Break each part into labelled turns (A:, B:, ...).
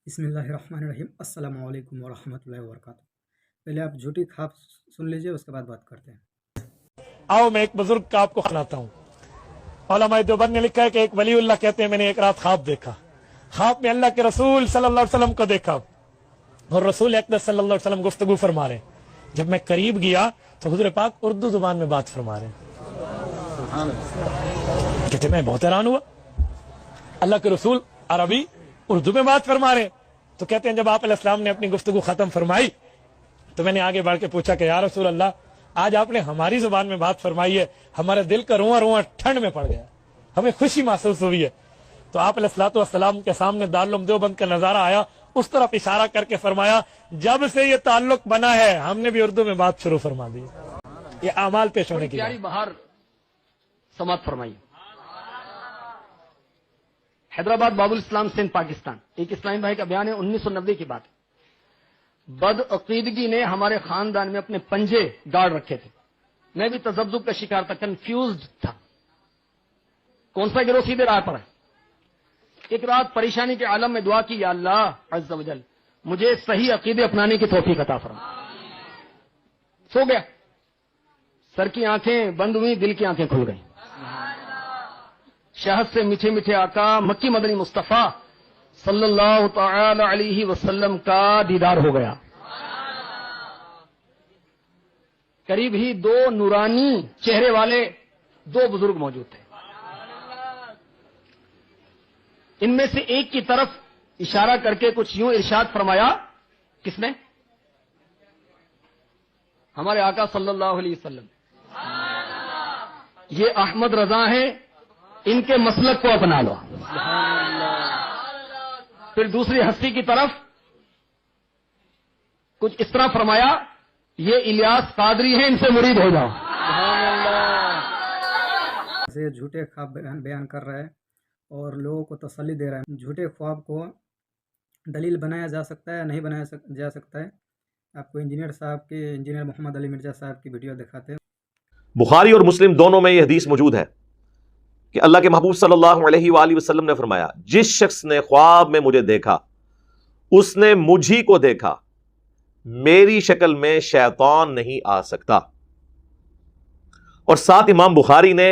A: بسم اللہ الرحمن الرحیم۔ السلام علیکم ورحمۃ اللہ وبرکاتہ۔ پہلے آپ جھوٹی خواب سن لیجئے، اس کے بعد بات کرتے ہیں۔
B: آؤ میں ایک بزرگ کا آپ کو سناتا ہوں۔ علماء دیوبند نے لکھا ہے کہ ایک ولی اللہ کہتے ہیں میں نے ایک رات خواب دیکھا، خواب میں اللہ کے رسول صلی اللہ علیہ وسلم کو دیکھا اور رسول اقدس صلی اللہ علیہ وسلم گفتگو فرما رہے ہیں۔ جب میں قریب گیا تو حضور پاک اردو زبان میں بات فرما رہے ہیں۔ کہتے میں بہت حیران ہوا، اللہ کے رسول عربی اردو میں بات فرما رہے ہیں۔ تو کہتے ہیں جب آپ علیہ السلام نے اپنی گفتگو ختم فرمائی تو میں نے آگے بڑھ کے پوچھا کہ یا رسول اللہ، آج آپ نے ہماری زبان میں بات فرمائی ہے، ہمارے دل کا رواں رواں ٹھنڈ میں پڑ گیا، ہمیں خوشی محسوس ہوئی ہے۔ تو آپ علیہ الصلوۃ والسلام کے سامنے دارالعلوم دیوبند کا نظارہ آیا، اس طرف اشارہ کر کے فرمایا جب سے یہ تعلق بنا ہے ہم نے بھی اردو میں بات شروع فرما دی۔ یہ اعمال پیش ہونے کی
C: پیاری بہار سماعت فرمائی۔ حیدرآباد باب الاسلام سندھ پاکستان، ایک اسلامی بھائی کا بیان ہے، 1990 کی بات ہے۔ بد عقیدگی نے ہمارے خاندان میں اپنے پنجے گاڑ رکھے تھے، میں بھی تذبذب کا شکار تھا، کنفیوزڈ تھا، کون سا گروہ سیدھے راہ پر ہے۔ ایک رات پریشانی کے عالم میں دعا کی، یا اللہ عز و جل مجھے صحیح عقیدے اپنانے کی توفیق عطا فرما۔ سو گیا، سر کی آنکھیں بند ہوئی، دل کی آنکھیں کھل گئیں۔ شہد سے میٹھے میٹھے آقا مکی مدنی مصطفیٰ صلی اللہ تعالی علیہ وسلم کا دیدار ہو گیا۔ قریب ہی دو نورانی چہرے والے دو بزرگ موجود تھے، ان میں سے ایک کی طرف اشارہ کر کے کچھ یوں ارشاد فرمایا، کس نے؟ ہمارے آقا صلی اللہ علیہ وسلم۔ یہ احمد رضا ہیں، ان کے مسلک کو اپنا لو۔ پھر دوسری ہستی کی طرف کچھ اس طرح فرمایا، یہ الیاس قادری ہیں، ان سے مرید ہو جاؤ۔
A: یہ جھوٹے خواب بیان کر رہا ہے اور لوگوں کو تسلی دے رہا ہے۔ جھوٹے خواب کو دلیل بنایا جا سکتا ہے یا نہیں بنایا جا سکتا ہے؟ آپ کو انجینئر محمد علی مرزا صاحب کی ویڈیو دکھاتے ہیں۔
D: بخاری اور مسلم دونوں میں یہ حدیث موجود ہے کہ اللہ کے محبوب صلی اللہ علیہ وآلہ وسلم نے فرمایا، جس شخص نے خواب میں مجھے دیکھا اس نے مجھی کو دیکھا، میری شکل میں شیطان نہیں آ سکتا۔ اور ساتھ امام بخاری نے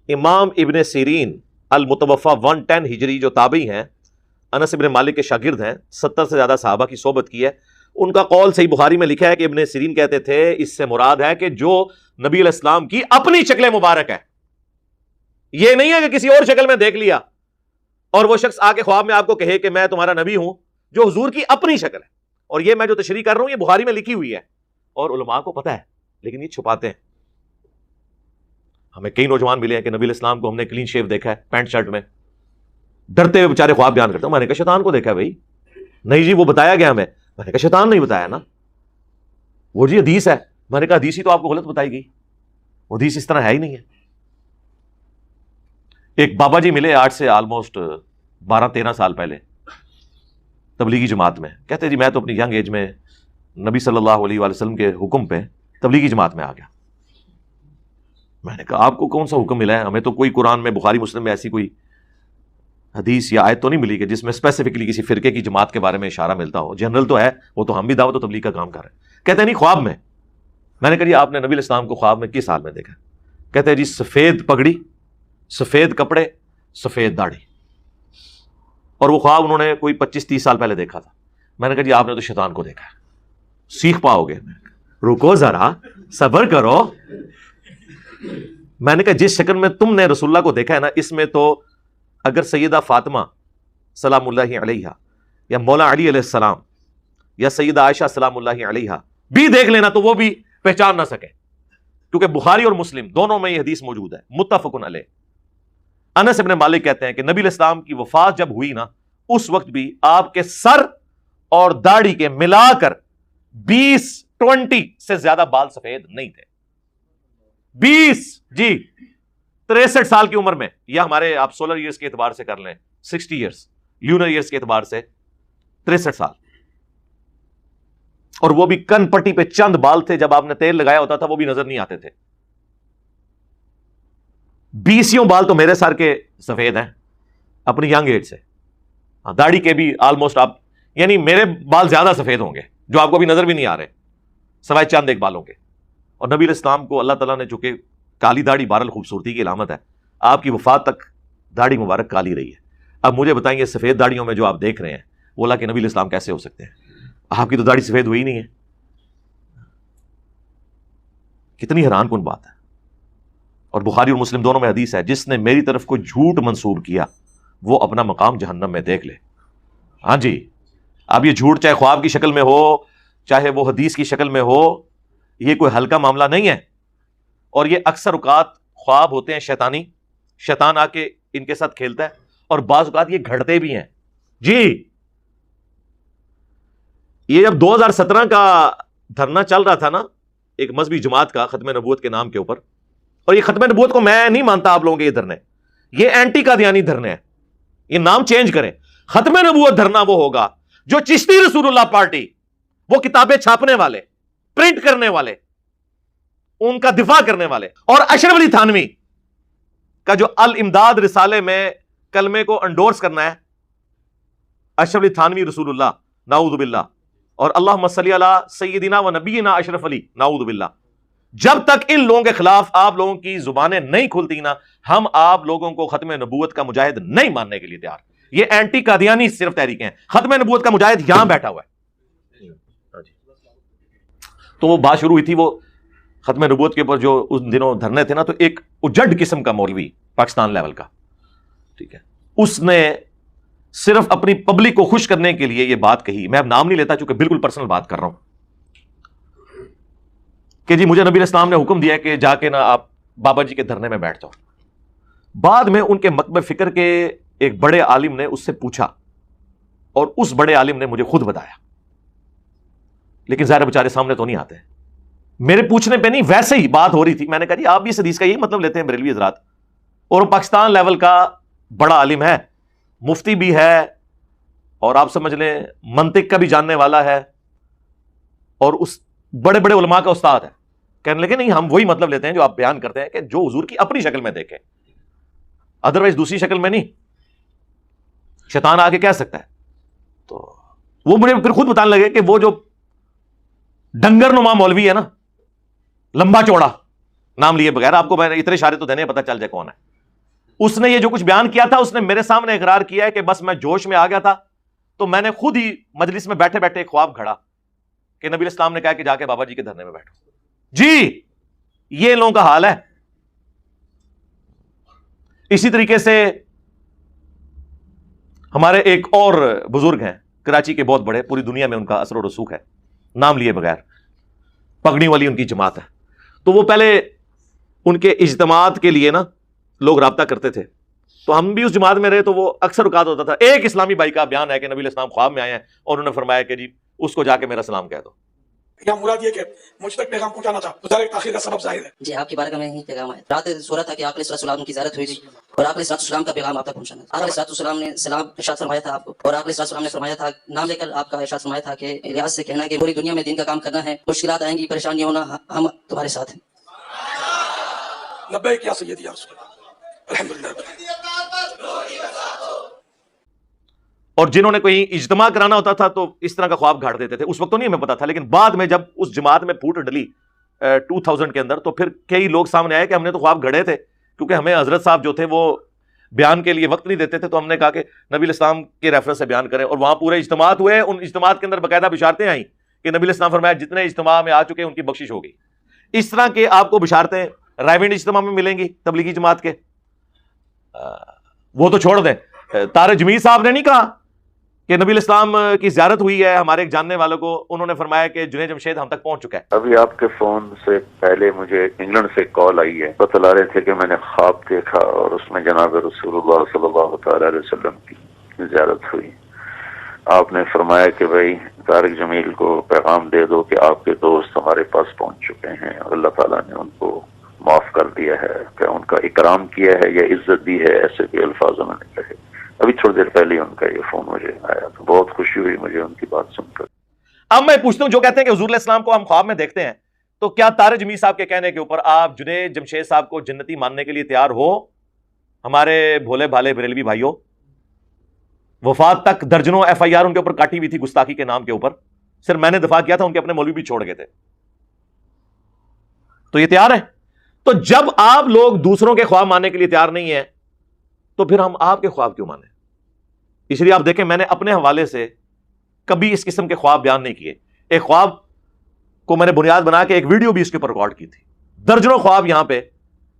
D: امام ابن سیرین المتوفا 110 ہجری جو تابعی ہیں، انس ابن مالک کے شاگرد ہیں، 70 سے زیادہ صحابہ کی صحبت کی ہے، ان کا قول صحیح بخاری میں لکھا ہے کہ ابن سیرین کہتے تھے اس سے مراد ہے کہ جو نبی علیہ السلام کی اپنی شکل مبارک ہے، یہ نہیں ہے کہ کسی اور شکل میں دیکھ لیا اور وہ شخص آ کے خواب میں آپ کو کہے کہ میں تمہارا نبی ہوں، جو حضور کی اپنی شکل ہے۔ اور یہ میں جو تشریح کر رہا ہوں یہ بخاری میں لکھی ہوئی ہے اور علماء کو پتہ ہے، لیکن یہ چھپاتے ہیں۔ ہمیں کئی نوجوان ملے ہیں کہ نبی علیہ السلام کو ہم نے کلین شیو دیکھا ہے، پینٹ شرٹ میں، ڈرتے ہوئے بیچارے خواب بیان کرتے ہیں، میں نے کہا شیطان کو دیکھا ہے بھائی۔ نہیں جی وہ بتایا گیا ہمیں، میں نے کہا شیطان نہیں بتایا نا، وہ جی حدیث ہے۔ میں نے کہا حدیث ہی تو آپ کو غلط بتائی گئی، وہ حدیث اس طرح ہے ہی نہیں ہے۔ ایک بابا جی ملے آج سے آلموسٹ 12-13 سال پہلے تبلیغی جماعت میں، کہتے جی میں تو اپنی ینگ ایج میں نبی صلی اللہ علیہ وآلہ وسلم کے حکم پہ تبلیغی جماعت میں آ گیا۔ میں نے کہا آپ کو کون سا حکم ملا ہے؟ ہمیں تو کوئی قرآن میں بخاری مسلم میں ایسی کوئی حدیث یا آیت تو نہیں ملی کہ جس میں اسپیسیفکلی کسی فرقے کی جماعت کے بارے میں اشارہ ملتا ہو، جنرل تو ہے، وہ تو ہم بھی دعوت و تبلیغ کا کام کر رہے ہیں۔ کہتے ہیں نہیں خواب میں۔ میں نے کہا جی آپ نے نبی علیہ السلام کو خواب میں کس حال میں دیکھا؟ کہتے ہیں جی سفید پگڑی، سفید کپڑے، سفید داڑھی، اور وہ خواب انہوں نے کوئی 25-30 سال پہلے دیکھا تھا۔ میں نے کہا جی آپ نے تو شیطان کو دیکھا ہے، سیکھ پاؤ گے۔ رکو ذرا، صبر کرو۔ میں نے کہا جس شکل میں تم نے رسول اللہ کو دیکھا ہے نا، اس میں تو اگر سیدہ فاطمہ سلام اللہ علیہا یا مولا علی علیہ السلام یا سیدہ عائشہ سلام اللہ علیہا بھی دیکھ لینا تو وہ بھی پہچان نہ سکے، کیونکہ بخاری اور مسلم دونوں میں یہ حدیث موجود ہے، متفق علیہ۔ انس ابن مالک کہتے ہیں کہ نبی علیہ السلام کی وفات جب ہوئی نا، اس وقت بھی آپ کے سر اور داڑھی کے ملا کر 20 سے زیادہ بال سفید نہیں تھے۔ 20 جی 63 سال کی عمر میں، یا ہمارے آپ سولر ایئرز کے اعتبار سے کر لیں 60 ایئرز، لیونر ایئرز کے اعتبار سے 63 سال، اور وہ بھی کن پٹی پہ چند بال تھے، جب آپ نے تیل لگایا ہوتا تھا وہ بھی نظر نہیں آتے تھے۔ 20 بال تو میرے سر کے سفید ہیں اپنی ینگ ایج سے، داڑھی کے بھی آلموسٹ آپ یعنی میرے بال زیادہ سفید ہوں گے جو آپ کو بھی نظر بھی نہیں آ رہے سوائے چند ایک بالوں کے. اور نبی علیہ السلام کو اللہ تعالیٰ نے چونکہ کالی داڑھی بہرحال خوبصورتی کی علامت ہے، آپ کی وفات تک داڑھی مبارک کالی رہی ہے. اب مجھے بتائیں یہ سفید داڑھیوں میں جو آپ دیکھ رہے ہیں وہ اللہ کے نبی علیہ السلام کیسے ہو سکتے ہیں؟ آپ کی تو داڑھی سفید ہوئی نہیں ہے. کتنی حیران کن بات ہے. اور بخاری اور مسلم دونوں میں حدیث ہے، جس نے میری طرف کوئی جھوٹ منسوب کیا وہ اپنا مقام جہنم میں دیکھ لے. ہاں جی، اب یہ جھوٹ چاہے خواب کی شکل میں ہو چاہے وہ حدیث کی شکل میں ہو، یہ کوئی ہلکا معاملہ نہیں ہے. اور یہ اکثر اوقات خواب ہوتے ہیں شیطانی، شیطان آ کے ان کے ساتھ کھیلتا ہے، اور بعض اوقات یہ گھڑتے بھی ہیں. جی، یہ جب 2017 کا دھرنا چل رہا تھا نا ایک مذہبی جماعت کا ختم نبوت کے نام کے اوپر، اور یہ ختم نبوت کو میں نہیں مانتا آپ لوگوں کے یہ دھرنے، یہ اینٹی قادیانی دھرنے ہیں، یہ نام چینج کریں. ختم نبوت دھرنا وہ ہوگا جو چشتی رسول اللہ پارٹی، وہ کتابیں چھاپنے والے، پرنٹ کرنے والے، ان کا دفاع کرنے والے، اور اشرف علی تھانوی کا جو الامداد رسالے میں کلمے کو انڈورس کرنا ہے، اشرف علی تھانوی رسول اللہ، نعوذ باللہ، اور اللہم صلی علی سیدنا و نبینا اشرف علی، نعوذ باللہ. جب تک ان لوگوں کے خلاف آپ لوگوں کی زبانیں نہیں کھلتی نا، ہم آپ لوگوں کو ختم نبوت کا مجاہد نہیں ماننے کے لیے تیار. یہ اینٹی قادیانی صرف تحریکیں ہیں، ختم نبوت کا مجاہد یہاں بیٹھا ہوا ہے. تو وہ بات شروع ہوئی تھی وہ ختم نبوت کے اوپر جو اس دنوں دھرنے تھے نا، تو ایک اجڑ قسم کا مولوی پاکستان لیول کا، ٹھیک ہے، اس نے صرف اپنی پبلک کو خوش کرنے کے لیے یہ بات کہی. میں اب نام نہیں لیتا چونکہ بالکل پرسنل بات کر رہا ہوں کہ جی مجھے نبی علیہ السلام نے حکم دیا کہ جا کے نا آپ بابا جی کے دھرنے میں بیٹھ جاؤ. بعد میں ان کے مکتب فکر کے ایک بڑے عالم نے اس سے پوچھا، اور اس بڑے عالم نے مجھے خود بتایا، لیکن ظاہر بیچارے سامنے تو نہیں آتے. میرے پوچھنے پہ نہیں، ویسے ہی بات ہو رہی تھی. میں نے کہا جی آپ بھی اس حدیث کا یہی مطلب لیتے ہیں بریلوی حضرات؟ اور وہ پاکستان لیول کا بڑا عالم ہے، مفتی بھی ہے، اور آپ سمجھ لیں منطق کا بھی جاننے والا ہے، اور اس بڑے بڑے علماء کا استاد ہے. کہنے لگے نہیں، ہم وہی مطلب لیتے ہیں جو آپ بیان کرتے ہیں کہ جو حضور کی اپنی شکل میں دیکھیں، ادروائز دوسری شکل میں نہیں. شیطان آ کے کہہ سکتا ہے. تو وہ مجھے پھر خود بتانے لگے کہ وہ جو ڈنگر نما مولوی ہے نا، لمبا چوڑا، نام لیے بغیر، آپ کو میں اتنے اشارے تو دینے پتہ چل جائے کون ہے، اس نے یہ جو کچھ بیان کیا تھا اس نے میرے سامنے اقرار کیا ہے کہ بس میں جوش میں آ گیا تھا، تو میں نے خود ہی مجلس میں بیٹھے بیٹھے ایک خواب گھڑا کہ نبی علیہ السلام نے کہا کہ جا کے بابا جی کے دھرنے میں بیٹھو. جی یہ لوگوں کا حال ہے. اسی طریقے سے ہمارے ایک اور بزرگ ہیں کراچی کے، بہت بڑے، پوری دنیا میں ان کا اثر و رسوخ ہے، نام لیے بغیر، پگڑی والی ان کی جماعت ہے. تو وہ پہلے ان کے اجتماعات کے لیے نا لوگ رابطہ کرتے تھے، تو ہم بھی اس جماعت میں رہے، تو وہ اکثر اوقات ہوتا تھا ایک اسلامی بھائی کا بیان ہے کہ نبی علیہ السلام خواب میں آئے ہیں اور انہوں نے فرمایا کہ جی اس کو جا کے میرا سلام کہہ دو.
E: یا مراد یہ کہ مجھ تک پیغام پہنچانا تھا، تو ظاہر تاخیر کا سبب ظاہر ہے.
F: جی آپ کے بارے میں ہی پیغام ہے. رات سورت تھا کہ آپ علیہ السلام کی زیارت ہوئی تھی، اور آپ علیہ السلام کا پیغام آپ تک پہنچانا تھا. آپ علیہ السلام نے سلام ارشاد فرمایا تھا آپ کو، اور آپ علیہ السلام نے فرمایا تھا، نام لے کر آپ کا ارشاد فرمایا تھا کہ ریاض سے کہنا کہ پوری دنیا میں دین کا کام کرنا ہے، مشکلات آئیں گی، پریشانی ہونا، ہم تمہارے ساتھ ہیں.
E: لبیک یا سیدی یا رسول اللہ، الحمدللہ.
D: اور جنہوں نے کوئی اجتماع کرانا ہوتا تھا تو اس طرح کا خواب گھاڑ دیتے تھے. اس وقت تو نہیں ہمیں پتا تھا، لیکن بعد میں جب اس جماعت میں پھوٹ ڈلی 2000 کے اندر، تو پھر کئی لوگ سامنے آئے کہ ہم نے تو خواب گھڑے تھے، کیونکہ ہمیں حضرت صاحب جو تھے وہ بیان کے لیے وقت نہیں دیتے تھے، تو ہم نے کہا کہ نبی علیہ السلام کے ریفرنس سے بیان کریں. اور وہاں پورے اجتماعات ہوئے، ان اجتماعات کے اندر باقاعدہ بشارتیں آئیں کہ نبی علیہ السلام فرمایا جتنے اجتماع میں آ چکے ان کی بخشش ہو گئی. اس طرح کے آپ کو بشارتیں رائیونڈ اجتماع میں ملیں گی تبلیغی جماعت کے. وہ تو چھوڑ دیں، طارق جمیل صاحب نے نہیں کہا کہ نبی علیہ السلام کی زیارت ہوئی ہے ہمارے ایک جاننے والوں کو، انہوں نے فرمایا کہ جنید جمشید ہم تک پہنچ چکا ہے.
G: ابھی آپ کے فون سے پہلے مجھے انگلینڈ سے کال آئی ہے، بتلا رہے تھے کہ میں نے خواب دیکھا اور اس میں جناب رسول اللہ صلی اللہ تعالی علیہ وسلم کی زیارت ہوئی. آپ نے فرمایا کہ بھائی طارق جمیل کو پیغام دے دو کہ آپ کے دوست ہمارے پاس پہنچ چکے ہیں، اور اللہ تعالیٰ نے ان کو معاف کر دیا ہے، کہ ان کا اکرام کیا ہے یا عزت دی ہے، ایسے کے الفاظ انہوں نے کہے. ابھی تھوڑی دیر پہلے ان کا یہ فون مجھے آیا، تو بہت خوشی ہوئی مجھے ان کی بات سن کر.
D: اب میں پوچھتا ہوں جو کہتے ہیں کہ حضور علیہ السلام کو ہم خواب میں دیکھتے ہیں، تو کیا طارق جمیل صاحب کے کہنے کے اوپر آپ جنید جمشید صاحب کو جنتی ماننے کے لیے تیار ہو؟ ہمارے بھولے بھالے بریلوی بھائیوں، وفات تک درجنوں FIR ان کے اوپر کاٹی ہوئی تھی گستاخی کے نام کے اوپر. صرف میں نے دفاع کیا تھا, ان کے اپنے مولوی بھی چھوڑ گئے تھے. تو یہ تیار ہے. تو جب آپ لوگ دوسروں کے خواب ماننے کے لیے تیار نہیں ہیں تو پھر ہم آپ کے خواب کیوں مانیں؟ اس لیے آپ دیکھیں میں نے اپنے حوالے سے کبھی اس قسم کے خواب بیان نہیں کیے. ایک خواب کو میں نے بنیاد بنا کے ایک ویڈیو بھی اس کے اوپر ریکارڈ کی تھی. درجنوں خواب یہاں پہ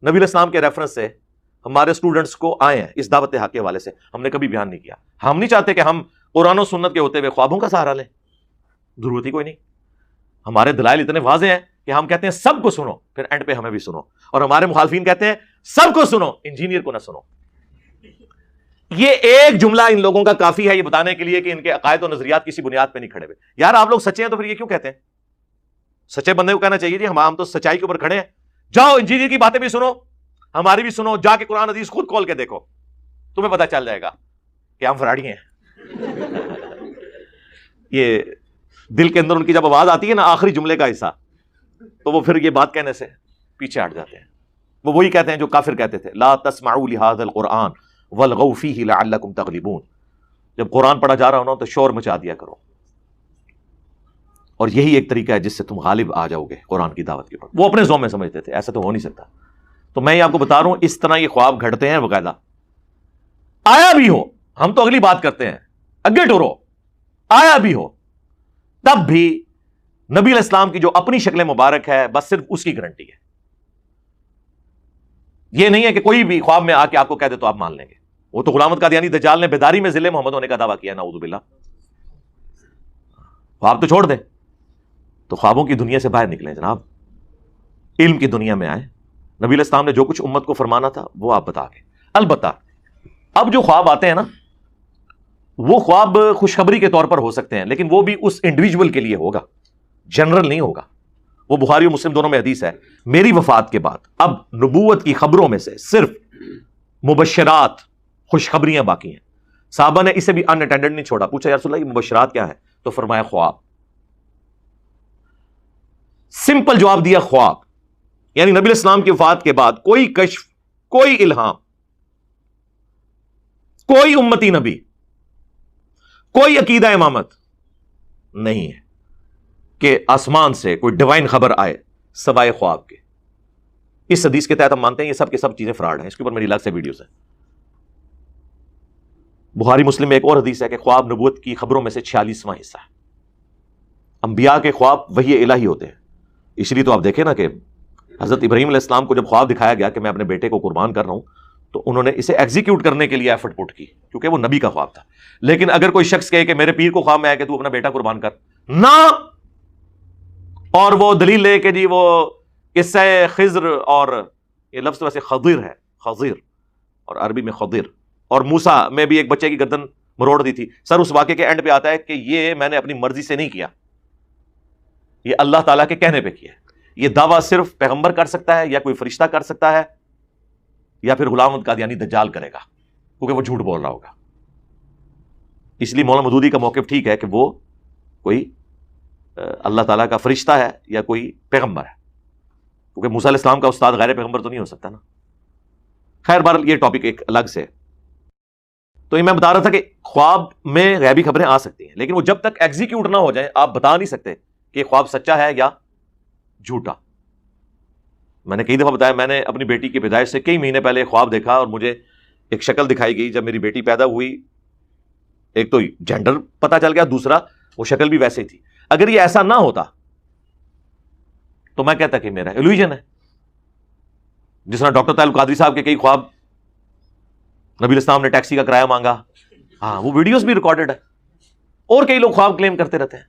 D: نبی علیہ السلام کے ریفرنس سے ہمارے اسٹوڈنٹس کو آئے ہیں اس دعوت حق کے حوالے سے, ہم نے کبھی بیان نہیں کیا. ہم نہیں چاہتے کہ ہم قرآن و سنت کے ہوتے ہوئے خوابوں کا سہارا لیں, ضرورت ہی کوئی نہیں. ہمارے دلائل اتنے واضح ہیں کہ ہم کہتے ہیں سب کو سنو, پھر اینڈ پہ ہمیں بھی سنو. اور ہمارے مخالفین کہتے ہیں سب کو سنو, انجینئر کو نہ سنو. یہ ایک جملہ ان لوگوں کا کافی ہے یہ بتانے کے لیے کہ ان کے عقائد و نظریات کسی بنیاد پہ نہیں کھڑے ہوئے. یار آپ لوگ سچے ہیں تو پھر یہ کیوں کہتے ہیں؟ سچے بندے کو کہنا چاہیے جی ہم تو سچائی کے اوپر کھڑے ہیں, جاؤ انجینئر کی باتیں بھی سنو, ہماری بھی سنو, جا کے قرآن حدیث خود کھول کے دیکھو, تمہیں پتہ چل جائے گا کہ ہم فراڈی ہیں. یہ دل کے اندر ان کی جب آواز آتی ہے نا آخری جملے کا حصہ, تو وہ پھر یہ بات کہنے سے پیچھے ہٹ جاتے ہیں. وہ وہی کہتے ہیں جو کافر کہتے تھے, لا تسمعوا لهذا القرآن والغوا فیہ لعلکم تغلبون. جب قرآن پڑھا جا رہا ہونا تو شور مچا دیا کرو, اور یہی ایک طریقہ ہے جس سے تم غالب آ جاؤ گے قرآن کی دعوت کے اوپر. وہ اپنے ذوق میں سمجھتے تھے, ایسا تو ہو نہیں سکتا. تو میں یہ آپ کو بتا رہا ہوں اس طرح یہ خواب گھڑتے ہیں باقاعدہ. آیا بھی ہو, ہم تو اگلی بات کرتے ہیں, اگے ٹورو, آیا بھی ہو تب بھی نبی علیہ السلام کی جو اپنی شکل مبارک ہے بس صرف اس کی گارنٹی ہے. یہ نہیں ہے کہ کوئی بھی خواب میں آ کے آپ کو کہہ دے تو آپ مان لیں گے. وہ تو غلام قادیانی دجال نے بیداری میں ضلع محمد ہونے کا دعویٰ کیا, نعوذ باللہ. خواب تو چھوڑ دیں, تو خوابوں کی دنیا سے باہر نکلیں جناب, علم کی دنیا میں آئیں. نبی علیہ السلام نے جو کچھ امت کو فرمانا تھا وہ آپ بتا کے. البتہ اب جو خواب آتے ہیں نا وہ خواب خوشخبری کے طور پر ہو سکتے ہیں, لیکن وہ بھی اس انڈیویجول کے لیے ہوگا, جنرل نہیں ہوگا. وہ بخاری و مسلم دونوں میں حدیث ہے, میری وفات کے بعد اب نبوت کی خبروں میں سے صرف مبشرات خوشخبریاں باقی ہیں. صحابہ نے اسے بھی ان اٹینڈڈ نہیں چھوڑا. پوچھا یا رسول اللہ یہ مبشرات کیا ہے, تو فرمایا خواب. سمپل جواب دیا, خواب. یعنی نبی علیہ السلام کی وفات کے بعد کوئی کشف, کوئی الہام, کوئی امتی نبی, کوئی عقیدہ امامت نہیں ہے کہ آسمان سے کوئی ڈیوائن خبر آئے سوائے خواب کے. اس حدیث کے تحت ہم مانتے ہیں یہ سب کے سب چیزیں فراڈ ہیں. اس کے اوپر میری الگ سے ویڈیوز ہیں. بخاری مسلم میں ایک اور حدیث ہے کہ خواب نبوت کی خبروں میں سے 46واں حصہ ہے. انبیاء کے خواب وحی الہی ہوتے ہیں. اس لیے تو آپ دیکھیں نا کہ حضرت ابراہیم علیہ السلام کو جب خواب دکھایا گیا کہ میں اپنے بیٹے کو قربان کر رہا ہوں تو انہوں نے اسے ایگزیکیوٹ کرنے کے لیے ایفرٹ پٹ کی, کیونکہ وہ نبی کا خواب تھا. لیکن اگر کوئی شخص کہے کہ میرے پیر کو خواب میں آیا کہ تو اپنا بیٹا قربان کر, نہ, اور وہ دلیل لے کہ جی وہ قصہ خضر, اور یہ لفظ ویسے خضر ہے, خضر اور عربی میں خضر, اور موسیٰ میں بھی ایک بچے کی گردن مروڑ دی تھی. سر اس واقعے کے اینڈ پہ آتا ہے کہ یہ میں نے اپنی مرضی سے نہیں کیا, یہ اللہ تعالیٰ کے کہنے پہ کیا. یہ دعویٰ صرف پیغمبر کر سکتا ہے, یا کوئی فرشتہ کر سکتا ہے, یا پھر غلام قادیانی دجال کرے گا, کیونکہ وہ جھوٹ بول رہا ہوگا. اس لیے مولانا مودودی کا موقف ٹھیک ہے کہ وہ کوئی اللہ تعالیٰ کا فرشتہ ہے یا کوئی پیغمبر ہے, کیونکہ موسیٰ علیہ السلام کا استاد غیر پیغمبر تو نہیں ہو سکتا نا. خیر بہرحال یہ ٹاپک ایک الگ سے. تو یہ میں بتا رہا تھا کہ خواب میں غیبی خبریں آ سکتی ہیں, لیکن وہ جب تک ایگزیکیوٹ نہ ہو جائیں آپ بتا نہیں سکتے کہ خواب سچا ہے یا جھوٹا. میں نے کئی دفعہ بتایا, میں نے اپنی بیٹی کی پیدائش سے کئی مہینے پہلے خواب دیکھا اور مجھے ایک شکل دکھائی گئی. جب میری بیٹی پیدا ہوئی ایک تو جینڈر پتا چل گیا, دوسرا وہ شکل بھی ویسے تھی. اگر یہ ایسا نہ ہوتا تو میں کہتا کہ میرا ایلوژن ہے. جس طرح ڈاکٹر طاہر القادری صاحب کے کئی خواب نبی علیہ السلام نے ٹیکسی کا کرایہ مانگا, ہاں وہ ویڈیوز بھی ریکارڈڈ ہے, اور کئی لوگ خواب کلیم کرتے رہتے ہیں.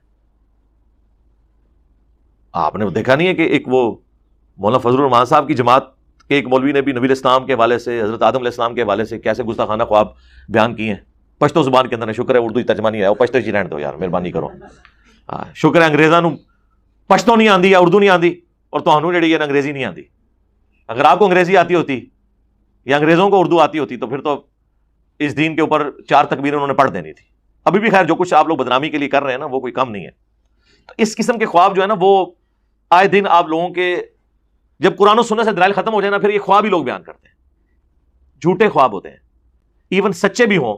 D: آپ نے دیکھا نہیں ہے کہ ایک وہ مولانا فضل الرحمان صاحب کی جماعت کے ایک مولوی نے بھی نبی علیہ السلام کے حوالے سے, حضرت آدم علیہ السلام کے حوالے سے کیسے گستاخانہ خواب بیان کیے ہیں پشتو زبان کے اندر. شکر ہے اردو ترجمہ نہیں آیا, وہ پشتو ہی رہنے دو یار, مہربانی کرو. ہاں شکر ہے انگریزاں نو پشتو نہیں آندی یا اردو نہیں آندی, اور تہانوں جڑی ہے انگریزی نہیں آندی. اگر آپ کو انگریزی آتی ہوتی یا انگریزوں کو اردو آتی ہوتی تو پھر تو اس دین کے اوپر 4 تکبیریں انہوں نے پڑھ دینی تھی. ابھی بھی خیر جو کچھ آپ لوگ بدنامی کے لیے کر رہے ہیں نا وہ کوئی کم نہیں ہے. تو اس قسم کے خواب جو ہے نا وہ آئے دن آپ لوگوں کے, جب قرآن و سنت سے دلائل ختم ہو جائے نا پھر یہ خواب ہی لوگ بیان کرتے ہیں. جھوٹے خواب ہوتے ہیں, ایون سچے بھی ہوں